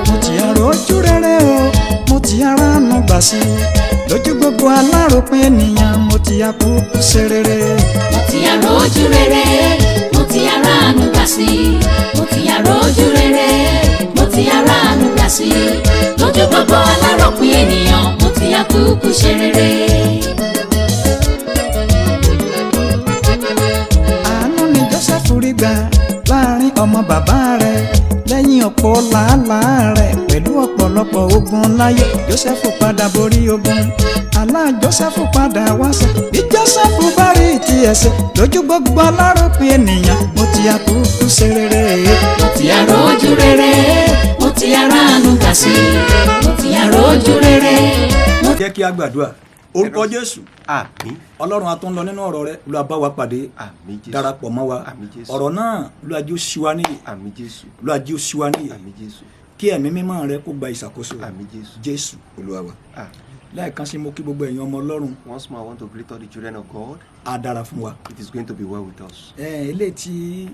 mo ti àrójú rere o mo ti aránu gbà sí lójú gbogbo aláròpin ènìyàn mo ti àkókò ṣe rere. mo ti àrójú rere mo ti aránu gbà sí mo ti àrójú rere mo ti aránu gbà sí lójú gbogbo aláròpin ènìyàn mo ti àkókò ṣe rere. àánú ni Joseph rí gbà láàrin ọmọ bàbá rẹ̀ lẹ́yìn ọ̀pọ̀ làálàá rẹ̀ pẹ̀lú ọ̀pọ̀lọpọ̀ ogun láyé Joseph padà borí ogun àlá Joseph padà wáṣẹ bí Joseph bá rí ti ẹsẹ̀ lójú gbogbo aláròpin ènìyàn mo ti àkókò ṣe rere. mo ti àrójú rere mo ti aránu gbà sí mo ti àrójú rere. jẹ́ kí a gbàdúrà orúkọ Jésù àmín. Ọlọ́run a tún lọ nínú ọ̀rọ̀ rẹ̀ Olúwa bá wa pàdé àmín Jésù. darapọ̀ mọ́ wa àmín Jésù. ọ̀rọ̀ náà Olúwa jẹ́ ó ṣí wa níyè àmín Jésù. Olúwa jẹ́ ó ṣí wa níyè àmín Jésù. kí ẹ̀mí mímọ́ rẹ kó gba ìṣàkóso àmín Jésù. Jésù Olúwa wa. àmín. lẹ́ẹ̀kan sí mo kí gbogbo ẹ̀yin ọmọ Ọlọ́run Once more I want to greet all the children of God. á dára fún wa. It is going to be well with us. ilé tí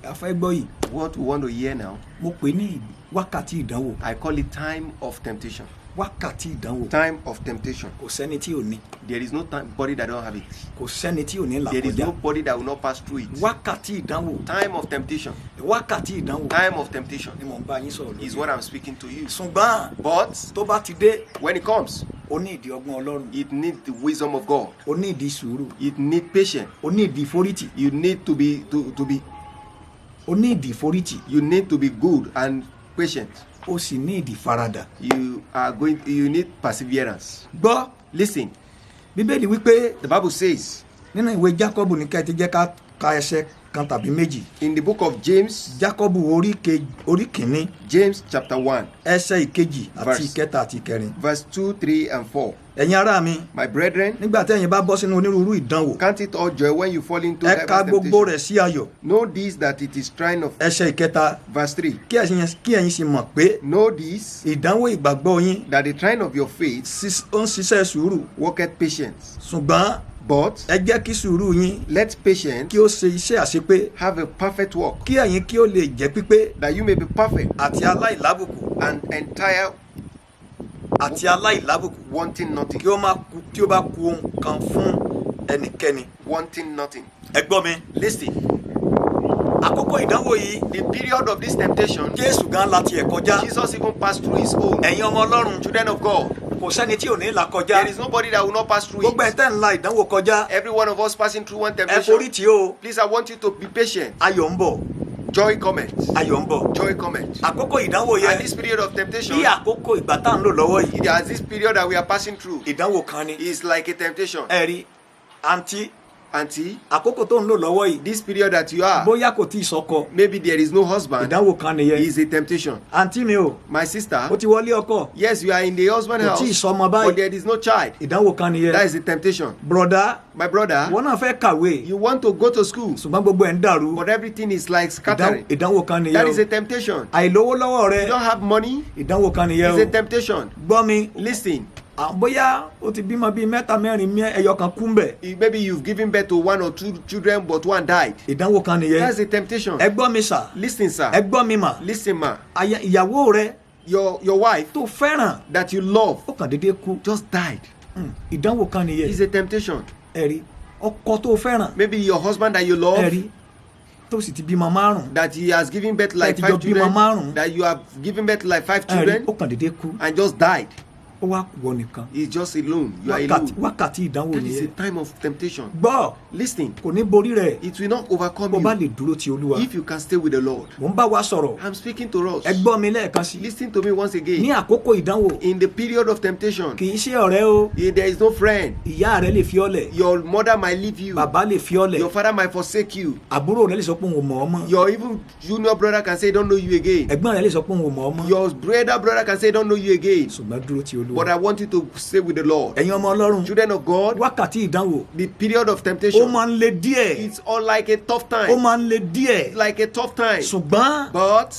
a fẹ́ gbọ́ yìí What we want to hear now, mo pè ní wákàtí ìdánwò I call it time of temptation. wákàtí ìdánwò Time of temptation. kò sẹ́ni tí ò ní There is no body that don't have it. kò sẹ́ni tí ò ní là There is kọjá no body that will not pass through it. wákàtí ìdánwò Time of temptation. wákàtí ìdánwò Time of temptation ni mò ń bá yín sọ̀rọ̀ is lórí. what I'm speaking to you. ṣùgbọ́n But tó bá ti dé when it comes, ó ní ìdí ọgbọ́n Ọlọ́run it needs the wisdom of God. ó ní ìdí sùúrù It needs patience. ó ní ìdí ìforítì You need to be ó ní ìdí ìforítì you need to be good and patient. ó sì ní ìdí ìfaradà. You need perseverance. gbọ́ Listen, Bíbélì wípé the Bible says nínú ìwé Jákọ́bù ní kẹ́ẹ̀tì jẹ́ ká ka ẹsẹ̀ kan tàbí méjì. in the book of James, Jákọ́bù orí kìíní James chapter 1, ẹsẹ̀ ìkejì àti Verse. ìkẹta àti ìkẹrin. verse 2, 3, and 4. ẹ̀yin ará mi My brethren, nígbà tẹ́yin bá bọ́ sínú onírúurú ìdánwò count it all joy when you fall into ẹ ka diverse gbogbo rẹ̀ temptation. sí ayọ̀. Know this that it is trying of ẹsẹ̀ ìkẹta verse 3. kí ẹ̀yin sì mọ̀ pé Know this ìdánwò ìgbàgbọ́ yín that the trying of your faith ó ń ṣiṣẹ́ sùúrù worketh patience. ṣùgbọ́n But ẹ jẹ́ kí sùúrù yín let patience kí ó ṣe iṣẹ́ àṣepé have a perfect work, kí ẹ̀yin kí ó lè jẹ́ pípé that you may be perfect àti aláìlábùkù and entire, àti aláìlábùkù wanting nothing. kí ó bá ku ohun kan fún ẹnikẹ́ni. Wanting nothing. ẹ gbọ́ mi Listen, àkókò ìdánwò yìí the period of this temptation, Jésù gan láti ẹ̀ kọjá. Jesus even passed through his own. ẹ̀yin ọmọ Ọlọ́run Children of God, kò sẹ́ni tí ò ní là kọjá. there is nobody that will not pass through gbogbo ẹ̀ it. tẹ́ ń la ìdánwò kọjá Every one of us passing through one ẹ temptation. forí tì o. Please, I want you to be patient. ayọ̀ ń bọ̀ Joy cometh. ayọ̀ ń bọ̀. Joy cometh. àkókò ìdánwò And yẹn this period of temptation, bí àkókò ìgbà tá à ń lò lọ́wọ́ yìí as this period that we are passing through, ìdánwò kan ni. is like a temptation. ẹ rí àǹtí Auntie, àkókò tó ń lò lọ́wọ́ yìí this period that you are, bóyá kò tí ì sọ́kọ maybe there is no husband, ìdánwò kan nìyẹn. is a temptation. àǹtí mi o My sister, ó ti wọlé ọkọ yes, you are in the husband kò tí ì house, sọmọ but báyìí there is no child. ìdánwò kan That nìyẹn. is a temptation. bùrọ̀dá My brother, wọn náà fẹ́ kàwé you want to go to school, ṣùgbọ́n gbogbo ẹ̀ ń dàrú. but everything is like scattering. ìdánwò kan That nìyẹn is a o. temptation. àìlówó lọ́wọ́ You rẹ don't have money, ìdánwò kan nìyẹn it's a o. temptation. gbọ́ mi Listen, bóyá o ti bímọ bíi mẹ́ta mẹ́rin ẹyọ kan kú ń bẹ̀. maybe you've given birth to 1 or 2 children, but one died. ìdánwò kan nìyẹn. That's a temptation. ẹ gbọ́ mi sà Listen, sir. ẹ gbọ́ mi mà. Listen, ma. ìyàwó rẹ Your wife tó fẹ́ràn that you love ó kàn déédéé kú. just died. ìdánwò kan nìyẹn. It's a temptation. ẹ rí ọkọ tó fẹ́ràn Maybe your husband that you ẹ love, rí tó sì ti bímọ márùn. that he has given birth to like That you 5 children, márùn. that you have given birth to like 5 ẹ rí children, ó kàn déédéé kú. and just died. ó wá wọ nìkan. He's just alone. You are wákàtí alone. wákàtí ìdánwò That is a nìyẹn. time of temptation. gbọ́ Listen, kò ní borí rẹ̀ it will not overcome bó bá you lè dúró ti Olúwa. if you can stay with the Lord. mò ń bá wa sọ̀rọ̀ I'm speaking to us. ẹ gbọ́ mi lẹ́ẹ̀kan sí. Listen to me once ní again. àkókò ìdánwò In the period of temptation, kì í ṣe ọ̀rẹ́ o. there is no friend. ìyá rẹ lè fi ọ́ lẹ̀. Your mother might leave you. bàbá lè fi ọ́ lẹ̀. Your father might forsake you. àbúrò rẹ lè sọ pé òun ò mọ̀ ọ́ mọ́. Your even junior brother can say, don't know you again. ẹ̀gbọ́n rẹ lè sọ pé òun ò mọ̀ ọ́ mọ́. Your brother can say, don't know you again. ṣùgbọ́n dúró ti But Olúwa. I want you to stay with the Lord. ẹ̀yin ọmọ Ọlọ́run Children of God, wákàtí ìdánwò the period of ó temptation, máa ń le díẹ̀. it's all like a tough ó time. máa ń le díẹ̀. It's like a tough time. ṣùgbọ́n But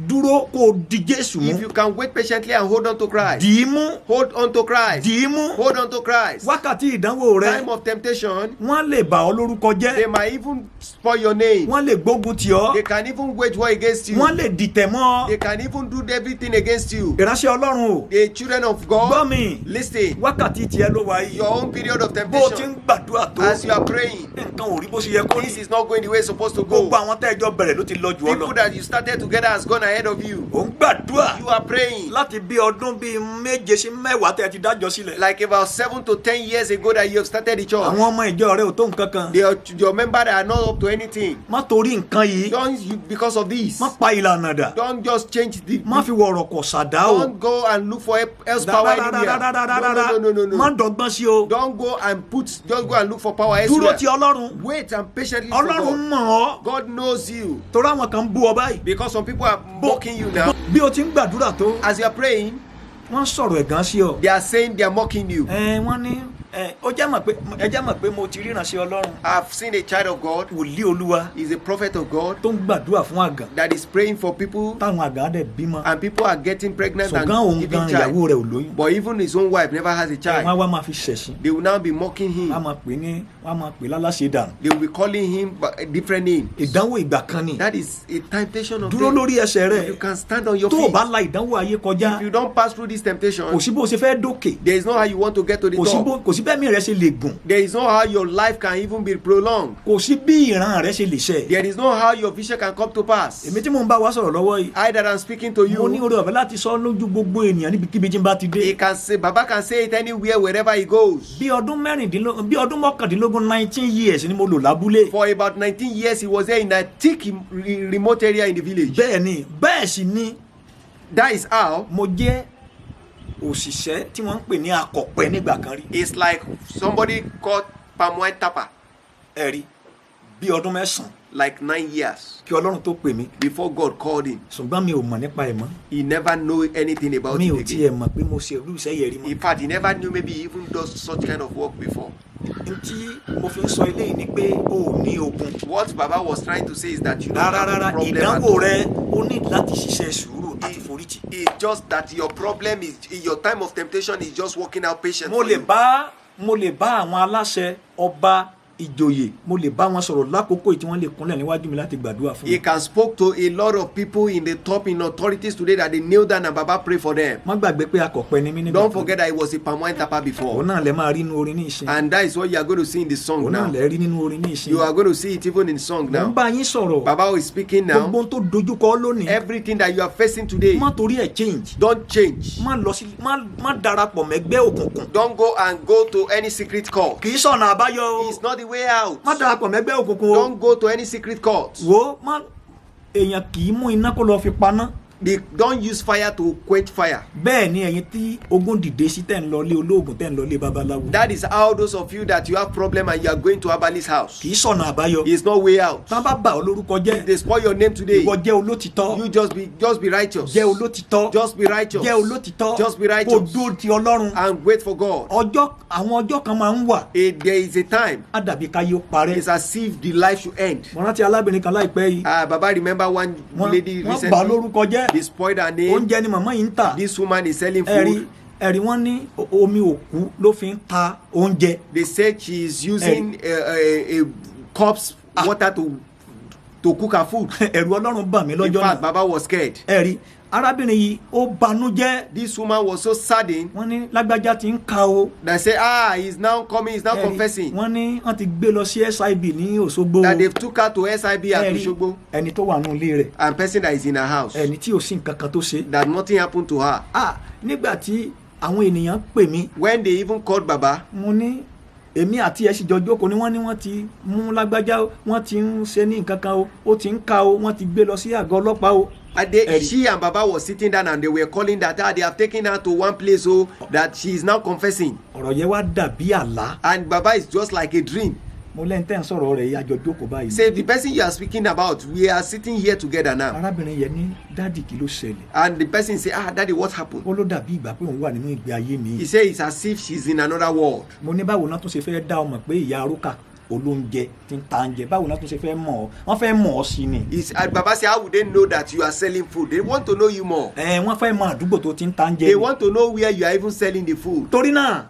dúró kó o di Jésù mú. If you can wait patiently and hold on to Christ, dì í mú. hold on to Christ, dì í mú. hold on to Christ. wákàtí ìdánwò rẹ Time of temptation, wọ́n lè bà ọ́ lórúkọ they jẹ́. might even spoil your name. wọ́n lè gbógun tì ọ́. They can even wage war against you. wọ́n lè dìtẹ̀ mọ́ They ọ. can even do everything against you. ìránṣẹ́ Ọlọ́run o. The children of gbọ́ God, mi. listen. wákàtí tiẹ̀ ló wá yìí. Your own period of bó o ti ń temptation, gbàdúrà tó. as you are praying, nǹkan ò rí bó ṣe yẹ kó this rí. is not going the way it's supposed to go. gbogbo àwọn tẹ́jọ́ bẹ̀rẹ̀ ló ti lọ jù ọ́ People lọ. that you started together has gone ahead of you. ò ń gbàdúrà You are praying. láti bí ọdún bíi méje sí mẹ́wàá tẹ́ ẹ ti dájọ́ sílẹ̀. Like about 7 to 10 years ago that you have started the church. àwọn ọmọ ìjọ rẹ ò tó nǹkan kan. Your member that are not up to anything. má torí nǹkan yìí. Don't you, because of this. má pa ìlànà dà. Don't just change the. má fi wọ̀rọ̀ kọ̀ ṣàdá o. Don't go and look for else power anywhere. No. má dọ́gbọ́n sí o. Don't go and just go and look for power dúró elsewhere. ti Ọlọ́run. Wait and patiently for Ọlọ́run God. mọ̀ ọ́. God knows you. torí àwọn kan ń bú ọ báyìí. Because some people are mocking you now. bí o ti ń gbàdúrà tó. As you are praying, wọ́n sọ̀rọ̀ ẹ̀gán sí ọ. they are saying they are mocking you. wọ́n ní ó jẹ́ mọ̀ pé ẹ jẹ́ mọ̀ pé mo ti ríran sí Ọlọ́run. I've seen a child of God. wòlíì Olúwa He's a prophet of God tó ń gbàdúrà fún àgàn. that is praying for people, táwọn àgàn á dẹ̀ bímọ. and people are getting pregnant ṣùgbọ́n òun and gan giving ìyàwó child. rẹ̀ ò lóyún. But even his own wife never has a wọ́n á child. wá máa fi ṣẹ̀sìn. They will now be mocking wọ́n á him. máa pè ní wọ́n á máa pè láláṣẹ dànù. They will be calling him a different name. ìdánwò ìgbà kan ni. That is a temptation of dúró them. lórí ẹsẹ̀ You rẹ̀. can stand on your tó o feet. bá la ìdánwò ayé kọjá. If you don't pass through this temptation, kò sí bó o ṣe fẹ́ dókè. there is no how you want to get to the top. kò sí bẹ́ẹ̀ mi rẹ̀ ṣe lè gùn. There is no how your life can even be prolonged. kò sí bí ìran rẹ̀ ṣe lè ṣẹ. There is no how your vision can come to pass. èmi tí mò ń bá wa sọ̀rọ̀ lọ́wọ́ yìí. I that am speaking to mo ní you, oore ọ̀fẹ́ láti sọ lójú gbogbo ènìyàn níbikíbi tí n bá ti dé. he can say, Baba can say it anywhere, wherever he goes. bí ọdún mọ́kàndínlógún 19 years ni mo lò lábúlé. For about 19 years, he was there in that thick, remote area in the village. bẹ́ẹ̀ ni bẹ́ẹ̀ sì ni That is how mo jẹ́ òṣìṣẹ́ tí wọ́n ń pè ní akọ̀pẹ nígbà kan rí. it's like somebody called palm wine tapper, ẹ̀rí bí ọdún mẹ́sàn-án like 9 years kí Ọlọ́run tó pè mí. before God called him. ṣùgbọ́n mi ò mọ̀ nípa ẹ̀ mọ́. He never know anything about mi it ò again. tiẹ̀ mọ̀ pé mo ṣe irú iṣẹ́ yẹn rí mọ́. In fact, he never knew maybe he even does such kind of work before. n tí mo fi ń sọ eléyìí ni pé o ò ní ogun. What Baba was trying to say is that you don't have rárá a problem at ìdánwò all. rẹ o ní láti ṣiṣẹ́ sùúrù àti forítì. It's just that your problem is, your time of temptation is just working out patient mo for lè you. bá àwọn aláṣẹ ọba ìjòyè mo lè bá wọn sọ̀rọ̀ lákòókò tí wọ́n lè kúnlẹ̀ níwájú mi láti gbàdúrà fún He mi. can spoke to a lot of people in the top in authorities today that they kneel down and Baba pray for them. má gbàgbé pé akọ̀pẹ ni mí nígbà Don't kan. forget that he was a palm wine tapper òun before. náà lè máa rí inú orin ní ìsìn. And that is what you are going to see in the song òun náà now. lè rí nínú orin ní ìsìn. You are going to see it even in song mo ń now. bá yín sọ̀rọ̀ Baba is speaking gbogbo now. ohun tó dojúkọ lónìí Everything that you are facing today, má torí ẹ̀ change. don't change. má darapọ̀ mẹ́gbẹ́ òkùnkùn. Don't go and go to any secret court. kì í sọ̀nà àbáyọ o. It's not the way out. má darapọ̀ mẹ́gbẹ́ òkùnkùn o. Don't go to any secret court. wo èèyàn kì í mú iná kó lọ fi paná. Don't use fire to quench fire. bẹ́ẹ̀ ni ẹ̀yin tí ogun dìde sí tẹ̀ ń lọ lé olóògùn tẹ̀ ń lọ lé babaláwo. That is how those of you that you have problem and you are going to Abali's house. kì í sọ̀nà àbáyọ. It's no way out. tán bá bà ọ́ lórúkọ If jẹ́ they spoil your name today, ìwọ jẹ́ olótìtọ́. you just be righteous. jẹ́ olótìtọ́. Just be righteous. jẹ́ olótìtọ́. Just be kó righteous. dúró ti Ọlọ́run. And wait for God. àwọn ọjọ́ kan máa ń wà. There is a time. á dàbí káyé ó parẹ́. It's as if the life should end. mo rántí alábìnrin kan láìpẹ́ yìí. Baba remember one lady wọ́n bà á recently. lórúkọ jẹ́. They spoiled her name. oúnjẹ ni màmá yìí ń tà. This woman is selling ẹ̀rí food. wọ́n ní omi òkú ló fi ń ta oúnjẹ. They said she is using a corpse water to cook her food. ẹ̀rù Ọlọ́run bà mí In lọ́jọ́ fact, náà. Baba was scared. ẹ̀rí arábìnrin yìí ó banújẹ́. This woman was so saddened wọ́n ní lágbájá ti ń ka o. that say, he's now coming, he's now confessing. wọ́n ní wọ́n ti gbé lọ sí SIB ní Òṣogbo. That they've took her to SIB at Osogbo. ẹni tó wà nínú ilé rẹ̀. And person that is in her house. ẹni tí ò sí nǹkan kan tó ṣe. That nothing happened to her. nígbà tí àwọn ènìyàn pè mí. When they even called Baba, mo ní èmi àti ẹ̀ sì jọ jókòó ni wọ́n ti mú lágbájá o, wọ́n ti ń ṣe ní nǹkan kan o, ó ti ń ka o, wọ́n ti gbé lọ sí àgọ́ ọlọ́pàá o. she and Baba was sitting down and they were calling that they have taken her to one place that she is now confessing. ọ̀rọ̀ yẹn wá dàbí àlá. And Baba is just like a dream. mo lẹ́yìn tẹ́ ń sọ̀rọ̀ rẹ̀ yìí àjọ jókòó báyìí. Say the person you are speaking about, we are sitting here together now. arábìnrin yẹn ní dádì kí ló ṣẹlẹ̀. And the person say, Daddy, what happened? ó ló dàbí ìgbà pé òun wà nínú ìgbé ayé mi. He say it's as if she's in another world. mo ní báwo náà tún ṣe fẹ́ dá ọmọ pé ìyá arúkà olóúnjẹ tí ń ta oúnjẹ báwo náà tún ṣe fẹ́ mọ̀ ọ́ wọ́n fẹ́ mọ̀ ọ́ sí ni. Baba say, how would they know that you are selling food? They want to know you more. Wọ́n fẹ́ mọ àdúgbò tó ti ń ta oúnjẹ. They want to know where you are even selling the food. torí náà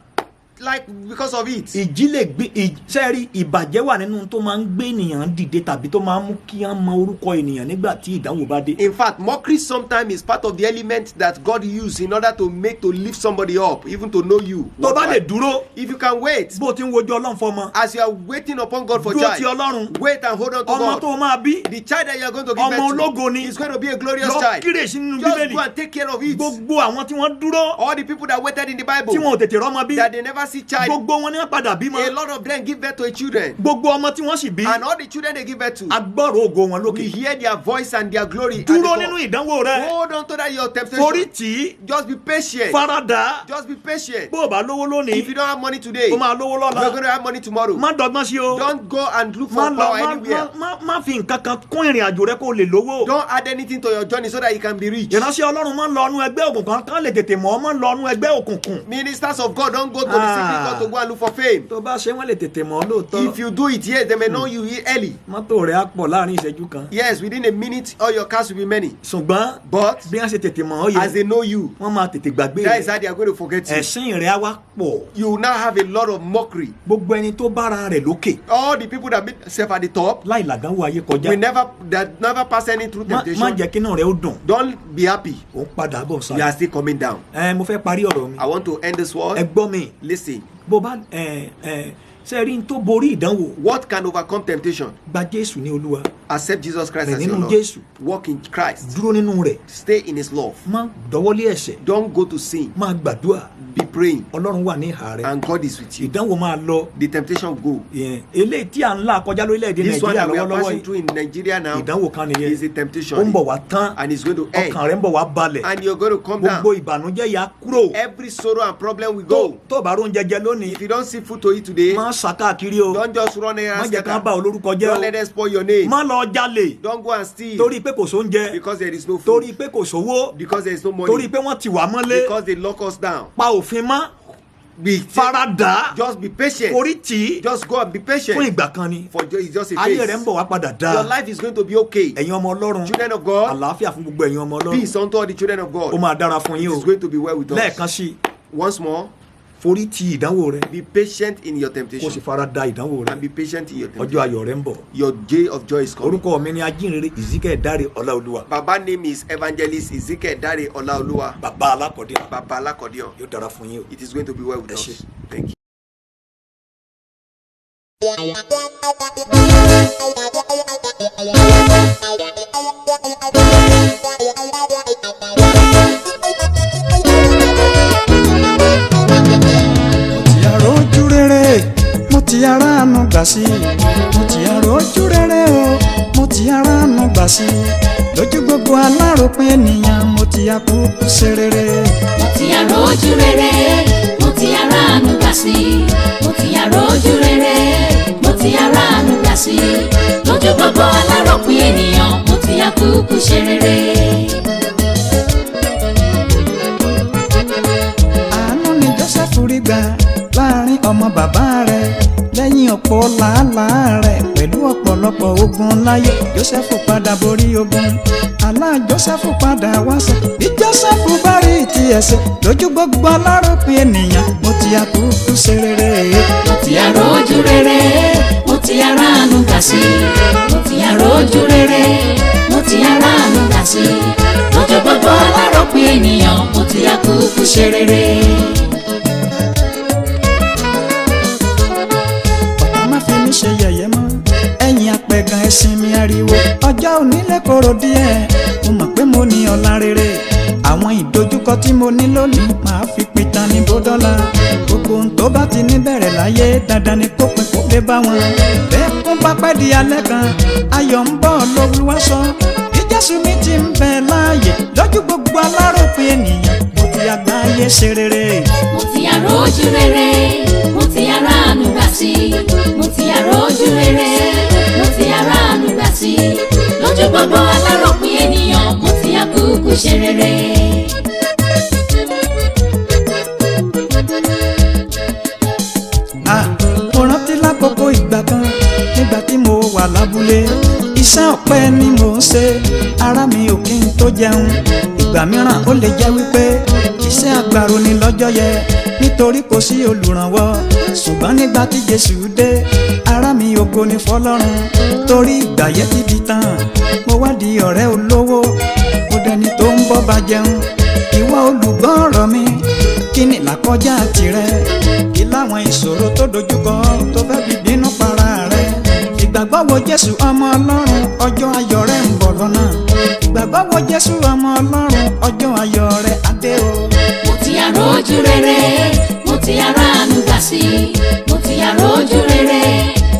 Like, because of it. ìjì lè gbé sẹ́ẹ̀rí ìbàjẹ́ wà nínú tó máa ń gbé ènìyàn dìde tàbí tó máa ń mú kí wọ́n mọ orúkọ ènìyàn nígbà tí ìdánwò bá dé. In fact, mockery sometimes is part of the element that God used in order to lift somebody up, even to know you. tó bá lè dúró If you can wait, bó o ti ń wojú ọlọ́run fọmọ as you are waiting upon God for dúró ti child, ọlọ́run wait and hold on to ọmọ God. tó máa bí The child that you are going to give ọmọ ológo birth ni to is going to be a glorious lọ child. kírèsí nínú Just bíbélì go and take care of it. gbogbo àwọn tí wọ́n dúró All the people that waited in the Bible, tí wọn ò tètè rọ́mọ bí that they never see child, gbogbo wọn ni wọ́n padà bímọ a lot of them give birth to a children. gbogbo ọmọ tí wọ́n sì bí And all the children they give birth to, agbọ́rọ̀ ògo wọn we lókè hear their voice and their glory. at dúró the nínú top. ìdánwò rẹ Hold on to that your forí temptation. tì í Just be patient. faradà Just be patient. bó o bá lówó lónìí If you don't have money today, o máa lówó you're lọ́la going to have money tomorrow. má dọ́gbọ́n sí o Don't go and look má for lọ power anywhere. má fi nǹkan kan kún ìrìn àjò rẹ kó o lè lówó Don't add anything to your journey so that you can be rich. ìránṣẹ́ ọlọ́run máa ń lọ ọnú ẹgbẹ́ òkùnkùn kán lè tètè mọ̀ ọ́ máa ń lọ ọnú ẹgbẹ́ òkùnkùn Ministers of God, don't go to the secret court to go and look for fame. tó bá ṣe wọ́n lè tètè mọ̀ ọ́ lóòótọ́ If you do it, yes, they may know you early. mọ́tò rẹ̀ á pọ̀ láàrin ìṣẹ́jú kan Yes, within a minute, all your cars will be many. ṣùgbọ́n But bí wọ́n ṣe tètè mọ̀ ọ́ as yẹ they know you, wọ́n máa tètè gbàgbé that is rẹ̀ how they are going to forget you. ẹ̀sìn rẹ̀ á wá pọ̀ You will now have a lot of mockery. gbogbo ẹni tó bára rẹ̀ lókè All the people that meet themselves at the top láì làdánwò ayé kọjá that never pass any through má temptation. jẹ́ kí náà rẹ̀ ó dùn Don't be happy. ó ń padà bọ̀ You are sáà still coming down. mo fẹ́ parí ọ̀rọ̀ mi I want to end this ẹ word. gbọ́ mi Listen. bó bá ṣe rí n tó borí ìdánwò What can overcome temptation? gba Jésù ní Olúwa Accept Jesus Christ Rìn as your nínú Lord. Jésù. Walk in Christ. dúró nínú rẹ̀ Stay in His love. má dọwọ́lé ẹ̀ṣẹ̀ Don't go to sin. má gbàdúrà Be praying. Ọlọ́run wà ní ìhà rẹ̀ And God is with you. ìdánwò máa lọ The temptation go. eléyìí tí à ń là kọjá lórílẹ̀‐èdè This one Nàìjíríà that we are lọ́wọ́lọ́wọ́ passing yìí through in Nigeria now ìdánwò kan nìyẹn is a temptation. ó ń bọ̀ wá tán And it's going to end. ọkàn rẹ̀ ń bọ̀ wá balẹ̀ And you're going to come down. gbogbo ìbànújẹ́ yà á kúrò Every sorrow and problem will tó go. tó bá róúnjẹ jẹ lónìí If you don't see food to eat today, má ṣàkàkiri o don't just run here má and jẹ́ ká scatter. bà olórúkọ jẹ́ Don't let them spoil your name. o má lọ jalè Don't go and steal torí pé kò sóúnjẹ because there is no torí food. pé kò sówó Because there is no torí money. pé wọ́n ti wà mọ́lé Because they lock us down. pa òfin mọ́ Be faradà Just be patient. forí tì í Just go and be fún patient. ìgbà kan ni It's just a ayé rẹ̀ ń phase. bọ̀ wá padà dáa Your life is going to be okay. ẹ̀yin ọmọ Ọlọ́run Children of God, àlàáfíà fún gbogbo ẹ̀yin ọmọ Ọlọ́run peace unto all the children of ó God. máa dára fún yín o It's going to be well with lẹ́ẹ̀kan us. sí Once more, forí tì ìdánwò rẹ be patient in your kó o sì temptation. fara da ìdánwò rẹ And be patient in your ọjọ́ temptation. ayọ̀ rẹ ń bọ̀ Your day of joy is coming. orúkọ mi ni ajínrere Ezekiel Dáre Ọláolúwa Baba name is Evangelist Ezekiel Dare Olaoluwa. bàbá alákọ̀dé Baba Alakodion. yóò dára fún yín o. It is going to be well with Ẹ ṣé. us. Thank you. ti àrójú rere mo ti aráàánú gbà sí mo ti àrójú rere o mo ti aráàánú gbà sí lójú gbogbo aláròpin ènìyàn mo ti àkókò ṣe rere. mo ti àrójú rere mo ti aráàánú gbà sí mo ti àrójú rere mo ti aráàánú gbà sí lójú gbogbo aláròpin ènìyàn mo ti àkókò ṣe rere. àánú ni Joseph rí gbà láàrin ọmọ bàbá rẹ̀ lẹ́yìn ọ̀pọ̀ làálàá rẹ̀ pẹ̀lú ọ̀pọ̀lọpọ̀ ogun láyé Joseph padà borí ogun àlá Joseph padà wáṣẹ bí Joseph bá rí tiẹ̀ ṣe lójú gbogbo aláròpin ènìyàn mo ti àkókò ṣe rere. mo ti àrójú rere mo ti aráàánú gbà sí mo ti àrójú rere mo ti aráàánú gbà sí lójú gbogbo aláròpin ènìyàn mo ti àkókò ṣe rere. ọ̀tá má fi mí ṣe yẹ̀yẹ́ mọ́ ẹ̀yìn apẹ̀gàn ẹ̀sìn mi ariwo ọjọ́ òní lẹ́kọ̀ọ́rọ̀ díẹ̀ mo mọ̀ pé mo ní ọ̀la rere àwọn ìdojúkọ tí mo ní lónìí máa fi pitan ní bódọ́là gbogbo ohun tó bá ti ní bẹ̀rẹ̀ láyé dandan ni kó pin kó dé bá wọn bẹ́ẹ̀ kún bá pẹ́ di alẹ́ kan ayọ̀ ń bọ̀ lówùwá sọ bí Jésù mi ti ń bẹ láàyè lójú gbogbo aláròpin ènìyàn mo ti àgbáyé ṣe rere. mo ti àrójú rere mo ti aráàánú gbà sí mo ti àrójú rere mo ti aráàánú gbà sí lójú gbogbo aláròpin ènìyàn mo ti àkókò ṣe rere. Mo rántí lákòókò ìgbà kan wà lábúlé iṣẹ́ ọ̀pẹ ni mò ń ṣe ara mi ò kí n tó jẹun ìgbà mìíràn ó lè jẹ́ wípé iṣẹ́ àgbàro ni lọ́jọ́ yẹ nítorí kò sí olùrànwọ́ ṣùgbọ́n nígbà tí Jésù dé ara mi ògo ni fọ́lọ́run torí ìgbà yẹn ti di tán mo wá di ọ̀rẹ́ olówó mo dẹni tó ń bọ́ bá jẹun ìwọ olùgbọ́ ọ̀rọ̀ mi kí ni làkọjá tirẹ̀ kí láwọn ìṣòro tó dojúkọ tó fẹ́ fi bínú para rẹ̀ ìgbàgbọ́ wo Jésù ọmọ Ọlọ́run ọjọ́ ayọ̀ rẹ̀ ń bọ̀ lọ́nà ìgbàgbọ́ wo Jésù ọmọ Ọlọ́run ọjọ́ ayọ̀ rẹ̀ á dé o. mo ti yàrá ojú rere mo ti yàrá àánú gbà sí mo ti yàrá ojú rere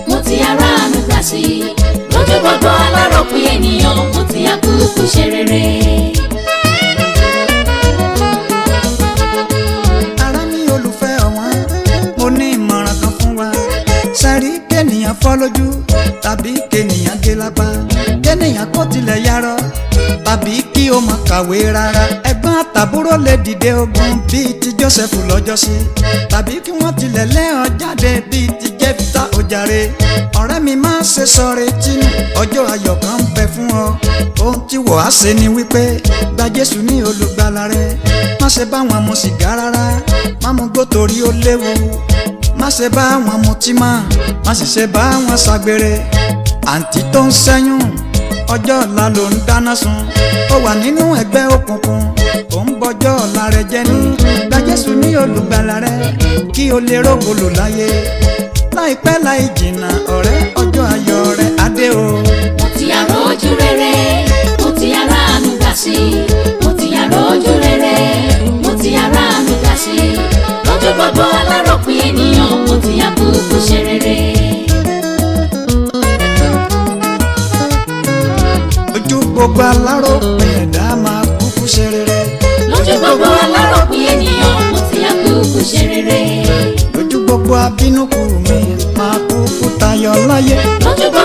mo ti yàrá àánú gbà sí lójú gbogbo aláròpin ènìyàn mo ti yà kúkú ṣe rere. ará mi olùfẹ́ ọ̀wọ́n mo ní ìmọ̀ràn kan fún wa sẹ́rí kéèyàn fọ́ lójú tàbí kéèyàn gé lápá kéèyàn kó tilẹ̀ yarọ tàbí kí o má kàwé rárá ẹ̀gbọ́n àtàbúrò lè dìde ogun bíi ti Jósẹ́fù lọ́jọ́sí tàbí kí wọ́n tilẹ̀ lé ọ jáde bíi ti Jẹ́fítà ojàre ọ̀rẹ́ mi má ṣe sọ̀rọ̀ tínú ọjọ́ ayọ̀ kan ń bẹ fún ọ ohun tí wọ́n á ṣe ni wípé gba Jésù ní olùgbàlà rẹ má ṣe bá wọn mu sìgá rárá má mu gbó torí ó léwu má ṣe bá wọn mutí mọ́ má sì ṣe bá wọn ṣàgbèrè àǹtí tó ń ṣẹ́yún ọjọ́ ọ̀la ló ń dáná sun ó wà nínú ẹgbẹ́ òkùnkùn ó ń bọjọ́ ọ̀la rẹ jẹ́ ní gba Jésù ní olùgbàlà rẹ kí o lè rógolò láyé láìpẹ́ láì jìnnà ọ̀rẹ́ ọjọ́ ayọ̀ rẹ á dé o. mo ti yàrá ojú rere mo ti yàrá àánú gbà sí mo ti yàrá ojú rere mo ti yàrá àánú gbà sí lójú gbogbo aláròpin ènìyàn mo ti yà kúkú ṣe rere. ojú gbogbo aláròpin ẹ̀dá máa kúkú ṣe rere. lójú gbogbo aláròpin ènìyàn mo ti yà kúkú ṣe rere. ojú gbogbo abínúkù mi máa kúkú tayọ láyé. lójú gbogbo